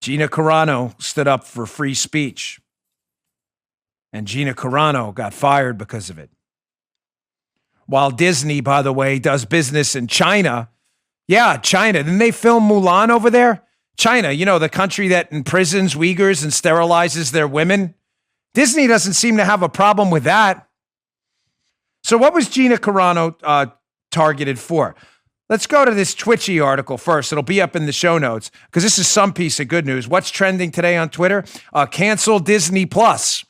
Gina Carano stood up for free speech. And Gina Carano got fired because of it. While Disney, by the way, does business in China. Yeah, China. Didn't they film Mulan over there? China, the country that imprisons Uyghurs and sterilizes their women. Disney doesn't seem to have a problem with that. So what was Gina Carano targeted for? Let's go to this Twitchy article first. It'll be up in the show notes because this is some piece of good news. What's trending today on Twitter? Cancel Disney Plus.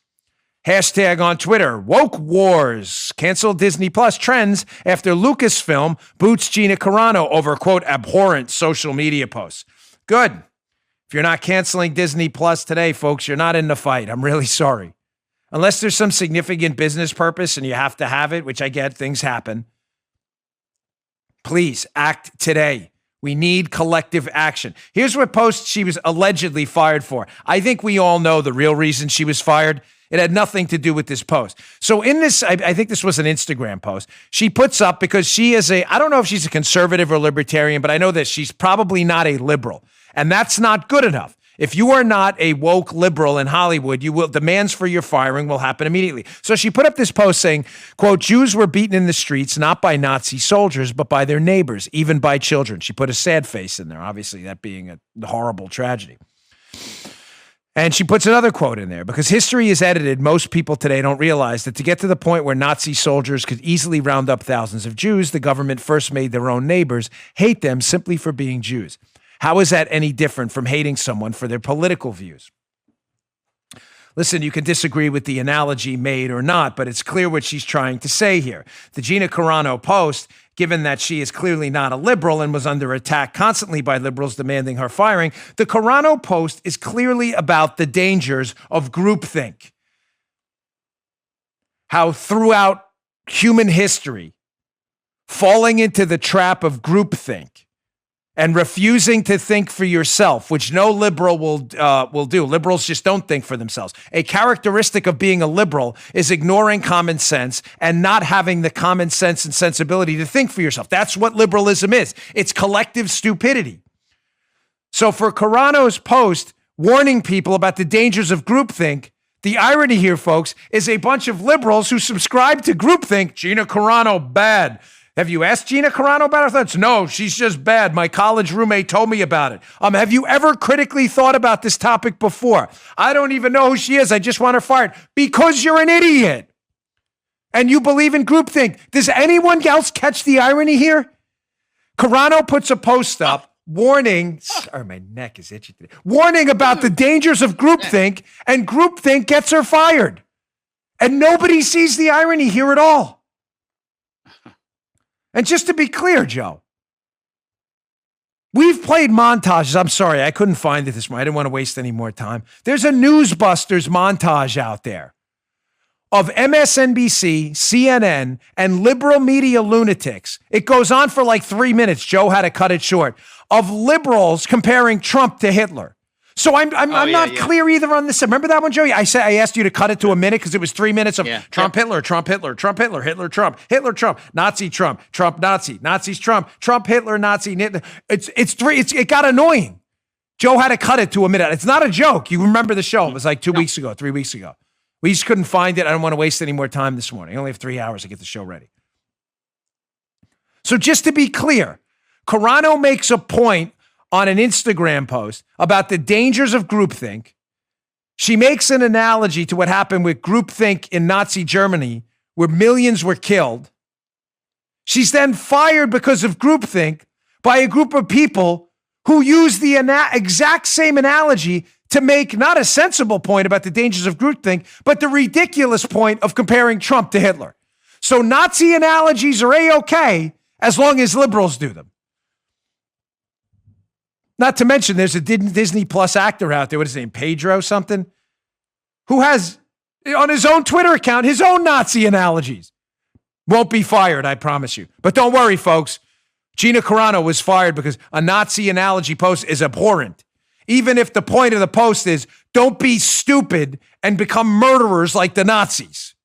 Hashtag on Twitter, woke wars. Cancel Disney Plus trends after Lucasfilm boots Gina Carano over, quote, abhorrent social media posts. Good. If you're not canceling Disney Plus today, folks, you're not in the fight. I'm really sorry. Unless there's some significant business purpose and you have to have it, which I get, things happen. Please act today. We need collective action. Here's what post she was allegedly fired for. I think we all know the real reason she was fired. It had nothing to do with this post. So in this, I think this was an Instagram post. She puts up because she is I don't know if she's a conservative or libertarian, but I know that she's probably not a liberal. And that's not good enough. If you are not a woke liberal in Hollywood, demands for your firing will happen immediately. So she put up this post saying, quote, Jews were beaten in the streets, not by Nazi soldiers, but by their neighbors, even by children. She put a sad face in there, obviously that being a horrible tragedy. And she puts another quote in there, because history is edited. Most people today don't realize that to get to the point where Nazi soldiers could easily round up thousands of Jews, the government first made their own neighbors hate them simply for being Jews. How is that any different from hating someone for their political views? Listen, you can disagree with the analogy made or not, but it's clear what she's trying to say here. The Gina Carano post, given that she is clearly not a liberal and was under attack constantly by liberals demanding her firing, the Carano post is clearly about the dangers of groupthink. How throughout human history, falling into the trap of groupthink and refusing to think for yourself, which no liberal will do. Liberals just don't think for themselves. A characteristic of being a liberal is ignoring common sense and not having the common sense and sensibility to think for yourself. That's what liberalism is. It's collective stupidity. So for Carano's post warning people about the dangers of groupthink, the irony here, folks, is a bunch of liberals who subscribe to groupthink. Gina Carano, bad. Have you asked Gina Carano about her thoughts? No, she's just bad. My college roommate told me about it. Have you ever critically thought about this topic before? I don't even know who she is. I just want her fired. Because you're an idiot. And you believe in groupthink. Does anyone else catch the irony here? Carano puts a post up warning. Sorry, my neck is itchy today. Warning about the dangers of groupthink, and groupthink gets her fired. And nobody sees the irony here at all. And just to be clear, Joe, we've played montages. I'm sorry, I couldn't find it this morning. I didn't want to waste any more time. There's a Newsbusters montage out there of MSNBC, CNN, and liberal media lunatics. It goes on for like 3 minutes. Joe had to cut it short. Of liberals comparing Trump to Hitler. So I'm not clear either on this. Remember that one, Joey? I asked you to cut it to a minute because it was 3 minutes of Trump, Hitler, Trump, Hitler, Trump, Hitler, Hitler, Trump, Hitler, Trump, Nazi, Trump, Trump, Nazi, Nazis, Trump, Trump, Hitler, Nazi. It got annoying. Joe had to cut it to a minute. It's not a joke. You remember the show? It was like 2 weeks ago, 3 weeks ago. We just couldn't find it. I don't want to waste any more time this morning. I only have 3 hours to get the show ready. So just to be clear, Carano makes a point on an Instagram post about the dangers of groupthink. She makes an analogy to what happened with groupthink in Nazi Germany, where millions were killed. She's then fired because of groupthink by a group of people who use the exact same analogy to make not a sensible point about the dangers of groupthink, but the ridiculous point of comparing Trump to Hitler. So Nazi analogies are A-okay as long as liberals do them. Not to mention, there's a Disney Plus actor out there, what is his name, Pedro something, who has, on his own Twitter account, his own Nazi analogies. Won't be fired, I promise you. But don't worry, folks. Gina Carano was fired because a Nazi analogy post is abhorrent. Even if the point of the post is, don't be stupid and become murderers like the Nazis.